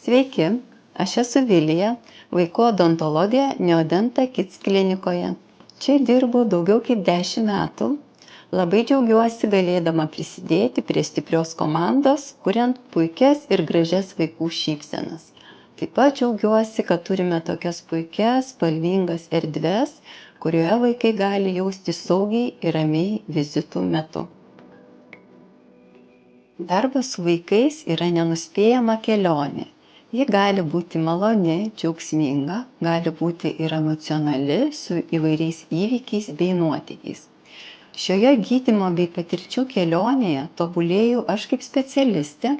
Sveiki, aš esu Vilija, vaikų odontologė Neodenta Kids klinikoje. Čia dirbu daugiau kaip 10 metų. Labai džiaugiuosi galėdama prisidėti prie stiprios komandos, kuriant puikias ir gražias vaikų šypsenas. Taip pat džiaugiuosi, kad turime tokias puikias, spalvingas erdves, kurioje vaikai gali jaustis saugiai ir ramiai vizitų metu. Darbas su vaikais yra nenuspėjama kelionė. Ji gali būti maloni, džiaugsminga, gali būti ir emocionali su įvairiais įvykiais bei nuotykiais. Šioje gydymo bei patirčių kelionėje tobulėju aš kaip specialistė,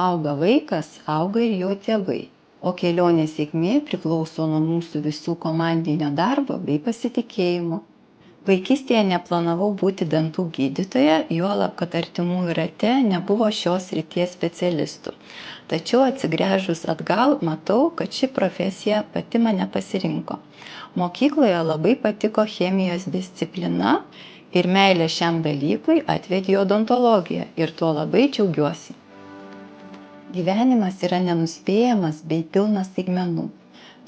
auga vaikas, auga ir jo tėvai. O kelionės sėkmė priklauso nuo mūsų visų komandinio darbo bei pasitikėjimo. Vaikystėje neplanavau būti dantų gydytoja, juolab, kad artimųjų rate nebuvo šios srities specialistų. Tačiau atsigręžus atgal, matau, kad ši profesija pati mane pasirinko. Mokykloje labai patiko chemijos disciplina ir meilė šiam dalykui atvedė į odontologiją ir tuo labai džiaugiuosi. Gyvenimas yra nenuspėjamas bei pilnas staigmenų,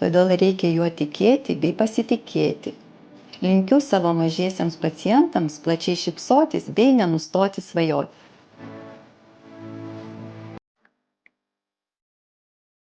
todėl reikia juo tikėti bei pasitikėti. Linkiu savo mažiesiems pacientams plačiai šypsotis bei nenustoti svajoti.